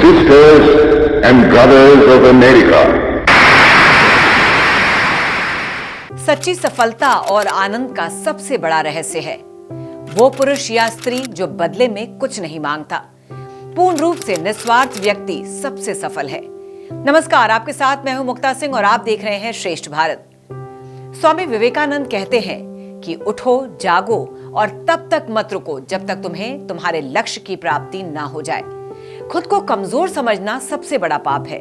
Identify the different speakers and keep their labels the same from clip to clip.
Speaker 1: sisters and brothers of America.
Speaker 2: सच्ची सफलता और आनंद का सबसे बड़ा रहस्य है वो पुरुष या स्त्री जो बदले में कुछ नहीं मांगता। पूर्ण रूप से निस्वार्थ व्यक्ति सबसे सफल है। नमस्कार, आपके साथ मैं हूं मुक्ता सिंह और आप देख रहे हैं श्रेष्ठ भारत। स्वामी विवेकानंद कहते हैं कि उठो, जागो और तब तक मत रुको जब तक तुम्हें तुम्हारे लक्ष्य की प्राप्ति ना हो जाए। खुद को कमजोर समझना सबसे बड़ा पाप है।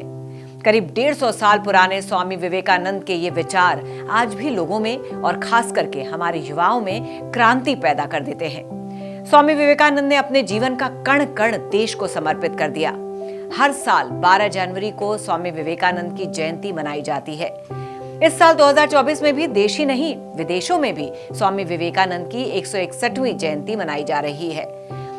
Speaker 2: करीब 150 साल पुराने स्वामी विवेकानंद के ये विचार आज भी लोगों में और खास करके हमारे युवाओं में क्रांति पैदा कर देते हैं। स्वामी विवेकानंद ने अपने जीवन का कण कण देश को समर्पित कर दिया। हर साल 12 जनवरी को स्वामी विवेकानंद की जयंती मनाई जाती है। इस साल 2024 में भी देश ही नहीं विदेशों में भी स्वामी विवेकानंद की 161वीं जयंती मनाई जा रही है।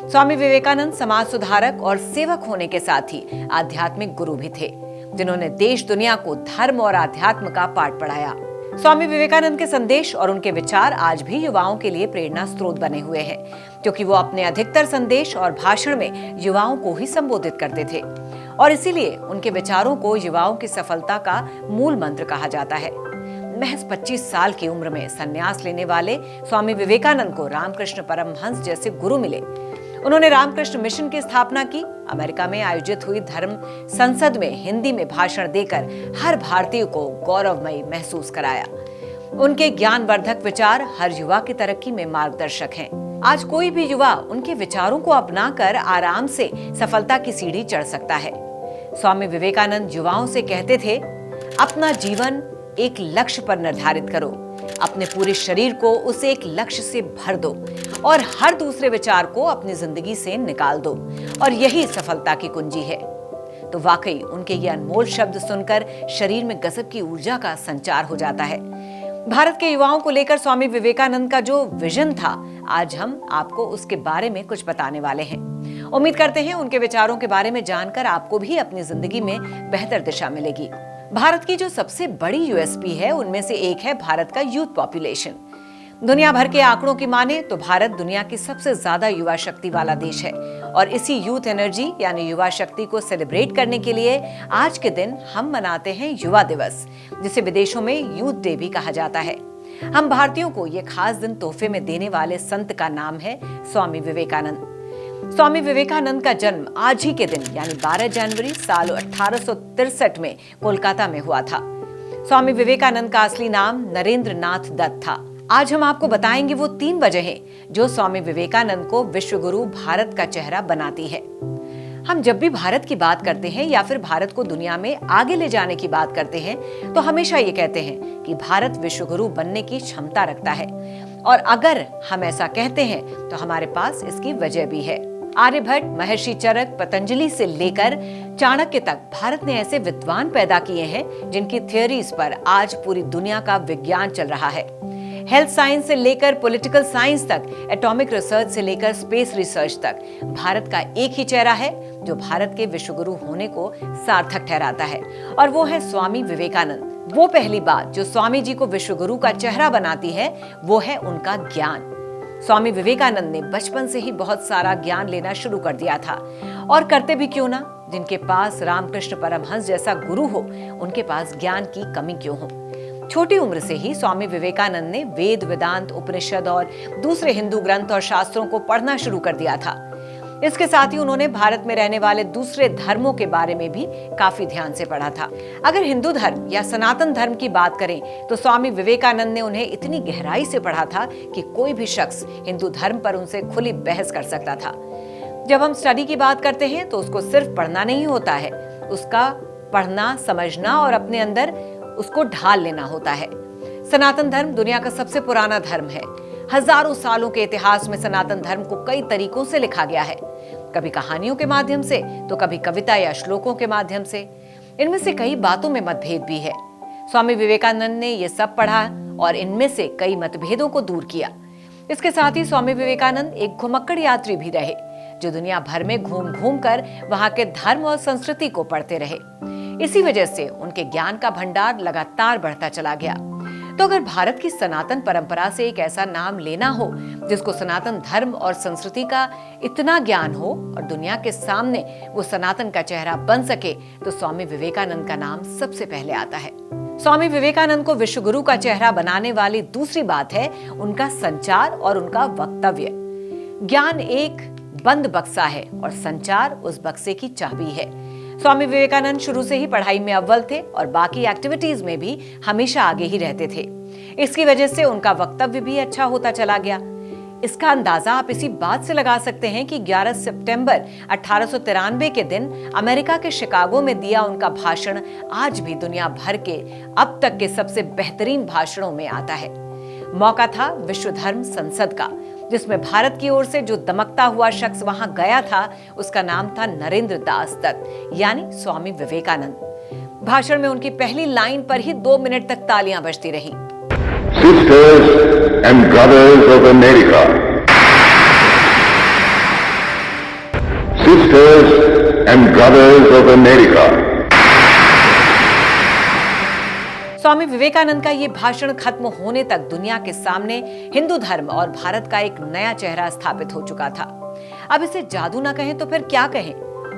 Speaker 2: स्वामी विवेकानंद समाज सुधारक और सेवक होने के साथ ही आध्यात्मिक गुरु भी थे, जिन्होंने देश दुनिया को धर्म और अध्यात्म का पाठ पढ़ाया। स्वामी विवेकानंद के संदेश और उनके विचार आज भी युवाओं के लिए प्रेरणा स्रोत बने हुए हैं, क्योंकि वो अपने अधिकतर संदेश और भाषण में युवाओं को ही संबोधित करते थे और इसीलिए उनके विचारों को युवाओं की सफलता का मूल मंत्र कहा जाता है। महज 25 साल की उम्र में संन्यास लेने वाले स्वामी विवेकानंद को रामकृष्ण परमहंस जैसे गुरु मिले। उन्होंने रामकृष्ण मिशन की स्थापना की। अमेरिका में आयोजित हुई धर्म संसद में हिंदी में भाषण देकर हर भारतीय को गौरवमयी महसूस कराया। उनके ज्ञानवर्धक विचार हर युवा की तरक्की में मार्गदर्शक हैं। आज कोई भी युवा उनके विचारों को अपनाकर आराम से सफलता की सीढ़ी चढ़ सकता है। स्वामी विवेकानंद युवाओं से कहते थे, अपना जीवन एक लक्ष्य पर निर्धारित करो, अपने पूरे शरीर को उस एक लक्ष्य से भर दो और हर दूसरे विचार को अपनी जिंदगी से निकाल दो और यही सफलता की कुंजी है। तो वाकई उनके ये अनमोल शब्द सुनकर शरीर में गजब की ऊर्जा का संचार हो जाता है। भारत के युवाओं को लेकर स्वामी विवेकानंद का जो विजन था, आज हम आपको उसके बारे में कुछ बताने वाले हैं। उम्मीद करते हैं उनके विचारों के बारे में जानकर आपको भी अपनी जिंदगी में बेहतर दिशा मिलेगी। भारत की जो सबसे बड़ी यूएसपी है उनमें से एक है भारत का यूथ पॉपुलेशन। दुनिया भर के आंकड़ों की माने तो भारत दुनिया की सबसे ज्यादा युवा शक्ति वाला देश है और इसी यूथ एनर्जी यानी युवा शक्ति को सेलिब्रेट करने के लिए आज के दिन हम मनाते हैं युवा दिवस, जिसे विदेशों में यूथ डे भी कहा जाता है। हम भारतीयों को ये खास दिन तोहफे में देने वाले संत का नाम है स्वामी विवेकानंद। स्वामी विवेकानंद का जन्म आज ही के दिन यानी 12 जनवरी साल 1863 में कोलकाता में हुआ था। स्वामी विवेकानंद का असली नाम नरेंद्र नाथ दत्त था। आज हम आपको बताएंगे वो 3 वजहें जो स्वामी विवेकानंद को विश्वगुरु भारत का चेहरा बनाती है। हम जब भी भारत की बात करते हैं या फिर भारत को दुनिया में आगे ले जाने की बात करते हैं तो हमेशा ये कहते हैं कि भारत विश्वगुरु बनने की क्षमता रखता है और अगर हम ऐसा कहते हैं तो हमारे पास इसकी वजह भी है। आर्यभट्ट, महर्षि चरक, पतंजलि से लेकर चाणक्य तक भारत ने ऐसे विद्वान पैदा किए हैं जिनकी थियरीज पर आज पूरी दुनिया का विज्ञान चल रहा है। हेल्थ साइंस से लेकर पॉलिटिकल साइंस तक, एटॉमिक रिसर्च से लेकर स्पेस रिसर्च तक भारत का एक ही चेहरा है जो भारत के विश्वगुरु होने को सार्थक ठहराता है और वो है स्वामी विवेकानंद। वो पहली बात जो स्वामी जी को विश्वगुरु का चेहरा बनाती है वो है उनका ज्ञान। स्वामी विवेकानंद ने बचपन से ही बहुत सारा ज्ञान लेना शुरू कर दिया था और करते भी क्यों ना, जिनके पास रामकृष्ण परमहंस जैसा गुरु हो उनके पास ज्ञान की कमी क्यों हो। छोटी उम्र से ही स्वामी विवेकानंद ने वेद, वेदांत, उपनिषद और दूसरे हिंदू ग्रंथ और शास्त्रों को पढ़ना शुरू कर दिया था। इसके साथ ही उन्होंने भारत में रहने वाले दूसरे धर्मों के बारे में भी काफी ध्यान से पढ़ा था। अगर हिंदू धर्म या सनातन धर्म की बात करें तो स्वामी विवेकानंद ने उन्हें इतनी गहराई से पढ़ा था कि कोई भी शख्स हिंदू धर्म पर उनसे खुली बहस कर सकता था। जब हम स्टडी की बात करते हैं तो उसको सिर्फ पढ़ना नहीं होता है, उसका पढ़ना, समझना और अपने अंदर उसको ढाल लेना होता है। सनातन धर्म दुनिया का सबसे पुराना धर्म है। हजारों सालों के इतिहास में सनातन धर्म को कई तरीकों से लिखा गया है, कभी कहानियों के माध्यम से तो कभी कविता या श्लोकों के माध्यम से। इनमें से कई बातों में मतभेद भी है। स्वामी विवेकानंद ने ये सब पढ़ा और इनमें से कई मतभेदों को दूर किया। इसके साथ ही स्वामी विवेकानंद एक घुमक्कड़ यात्री भी रहे, जो दुनिया भर में घूम घूम कर वहां के धर्म और संस्कृति को पढ़ते रहे। इसी वजह से उनके ज्ञान का भंडार लगातार बढ़ता चला गया। तो अगर भारत की सनातन परंपरा से एक ऐसा नाम लेना हो जिसको सनातन धर्म और संस्कृति का इतना ज्ञान हो और दुनिया के सामने वो सनातन का चेहरा बन सके, तो स्वामी विवेकानंद का नाम सबसे पहले आता है। स्वामी विवेकानंद को विश्व गुरु का चेहरा बनाने वाली दूसरी बात है उनका संचार और उनका वक्तव्य। ज्ञान एक बंद बक्सा है और संचार उस बक्से की चाबी है। स्वामी विवेकानंद शुरू से ही पढ़ाई में अव्वल थे और बाकी एक्टिविटीज में भी हमेशा आगे ही रहते थे। इसकी वजह से उनका वक्तव्य भी अच्छा होता चला गया। इसका अंदाजा आप इसी बात से लगा सकते हैं कि 11 सितंबर 1893 के दिन अमेरिका के शिकागो में दिया उनका भाषण आज भी दुनिया भर के अब तक के सबसे बेहतरीन भाषणों में आता है। मौका था विश्व धर्म संसद का, जिसमें भारत की ओर से जो दमकता हुआ शख्स वहां गया था उसका नाम था नरेंद्र दास दत्त, यानी स्वामी विवेकानंद। भाषण में उनकी पहली लाइन पर ही 2 मिनट तक तालियां बजती रही।
Speaker 1: Sisters and brothers of America. Sisters and brothers of America.
Speaker 2: Swami Vivekananda का ये भाषण खत्म होने तक दुनिया के सामने हिंदू धर्म और भारत का एक नया चेहरा स्थापित हो चुका था। अब इसे जादू ना कहें तो फिर क्या कहें।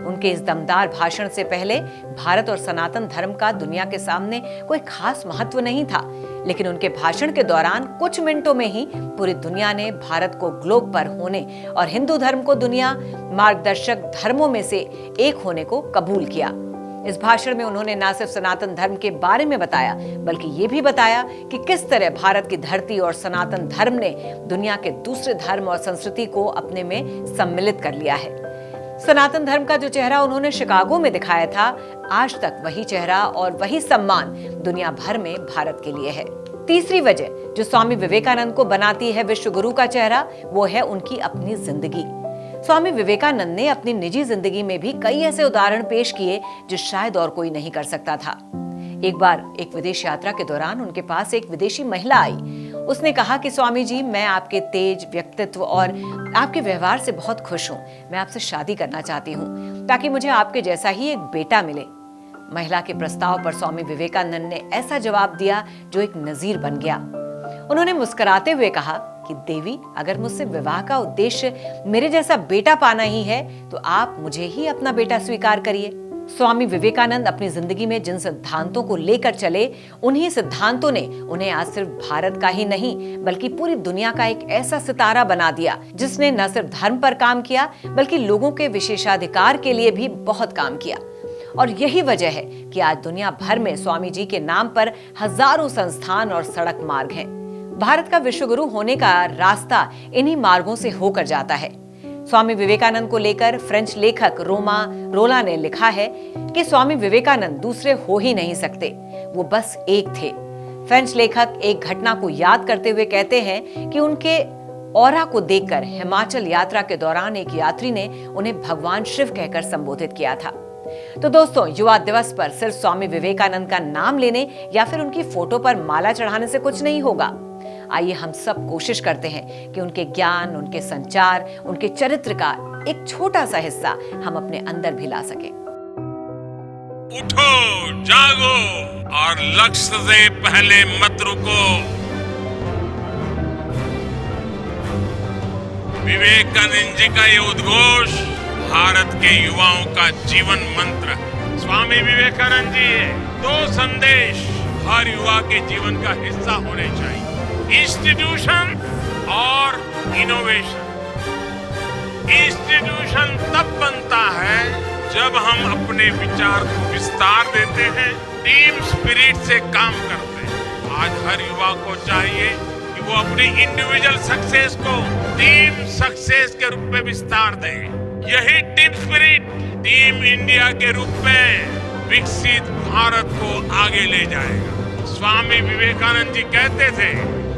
Speaker 2: उनके इस दमदार भाषण से पहले भारत और सनातन धर्म का दुनिया के सामने कोई खास महत्व नहीं था, लेकिन उनके भाषण के दौरान कुछ मिनटों में ही पूरी दुनिया ने भारत को ग्लोब पर होने और हिंदू धर्म को दुनिया मार्गदर्शक धर्मों में से एक होने को कबूल किया। इस भाषण में उन्होंने न सिर्फ सनातन धर्म के बारे में बताया, बल्कि ये भी बताया कि किस तरह भारत की धरती और सनातन धर्म ने दुनिया के दूसरे धर्म और संस्कृति को अपने में सम्मिलित कर लिया है। सनातन धर्म का जो चेहरा उन्होंने शिकागो में दिखाया था, आज तक वही चेहरा और वही सम्मान दुनिया भर में भारत के लिए है। तीसरी वजह जो स्वामी विवेकानंद को बनाती है विश्व गुरु का चेहरा, वो है उनकी अपनी जिंदगी। स्वामी विवेकानंद ने अपनी निजी जिंदगी में भी कई ऐसे उदाहरण पेश किए जो शायद और कोई नहीं कर सकता था। एक बार एक विदेश यात्रा के दौरान उनके पास एक विदेशी महिला आई। उसने कहा कि स्वामी जी, मैं आपके तेज व्यक्तित्व और आपके व्यवहार से बहुत खुश हूँ। मैं आपसे शादी करना चाहती हूँ ताकि मुझे आपके जैसा ही एक बेटा मिले। महिला के प्रस्ताव पर स्वामी विवेकानंद ने ऐसा जवाब दिया जो एक नजीर बन गया। उन्होंने मुस्कुराते हुए कहा कि देवी, अगर मुझसे विवाह का उद्देश्य मेरे जैसा बेटा पाना ही है तो आप मुझे ही अपना बेटा स्वीकार करिए। स्वामी विवेकानंद अपनी जिंदगी में जिन सिद्धांतों को लेकर चले, उन्हीं सिद्धांतों ने उन्हें आज सिर्फ भारत का ही नहीं बल्कि पूरी दुनिया का एक ऐसा सितारा बना दिया जिसने न सिर्फ धर्म पर काम किया बल्कि लोगों के विशेषाधिकार के लिए भी बहुत काम किया। और यही वजह है कि आज दुनिया भर में स्वामी जी के नाम पर हजारों संस्थान और सड़क मार्ग हैं। भारत का विश्वगुरु होने का रास्ता इन्हीं मार्गों से होकर जाता है। स्वामी विवेकानंद को लेकर फ्रेंच लेखक रोमा रोला ने लिखा है कि स्वामी विवेकानंद दूसरे हो ही नहीं सकते, वो बस एक थे। फ्रेंच लेखक एक घटना को याद करते हुए कहते हैं कि उनके ऑरा को देखकर हिमाचल यात्रा के दौरान एक यात्री ने उन्हें भगवान शिव कहकर संबोधित किया था। तो दोस्तों, युवा दिवस पर सिर्फ स्वामी विवेकानंद का नाम लेने या फिर उनकी फोटो पर माला चढ़ाने से कुछ नहीं होगा। आइए हम सब कोशिश करते हैं कि उनके ज्ञान, उनके संचार, उनके चरित्र का एक छोटा सा हिस्सा हम अपने अंदर भी ला सके।
Speaker 3: उठो, जागो और लक्ष्य से पहले मत रुको। विवेकानंद जी का ये उद्घोष भारत के युवाओं का जीवन मंत्र है। स्वामी विवेकानंद जी 2 संदेश हर युवा के जीवन का हिस्सा होने चाहिए: इंस्टीट्यूशन और इनोवेशन। इंस्टीट्यूशन तब बनता है जब हम अपने विचार को विस्तार देते हैं, टीम स्पिरिट से काम करते हैं। आज हर युवा को चाहिए कि वो अपनी इंडिविजुअल सक्सेस को टीम सक्सेस के रूप में विस्तार दे। यही टीम स्पिरिट टीम इंडिया के रूप में विकसित भारत को आगे ले जाएगा। स्वामी विवेकानंद जी कहते थे,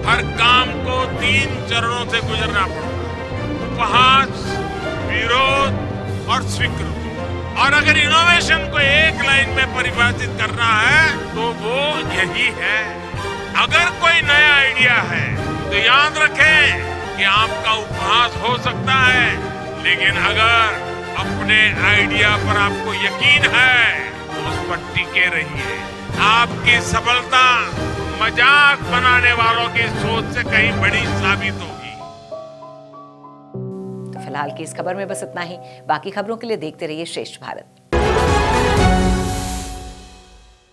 Speaker 3: हर काम को 3 चरणों से गुजरना पड़ता: उपहास, विरोध और स्वीकृति। और अगर इनोवेशन को एक लाइन में परिभाषित करना है तो वो यही है। अगर कोई नया आइडिया है तो याद रखें कि आपका उपहास हो सकता है, लेकिन अगर अपने आइडिया पर आपको यकीन है तो उस पर टिके रहिए। आपकी सफलता मजाक बनाने वालों की सोच से कहीं बड़ी साबित होगी।
Speaker 2: तो फिलहाल की इस खबर में बस इतना ही। बाकी खबरों के लिए देखते रहिए श्रेष्ठ भारत।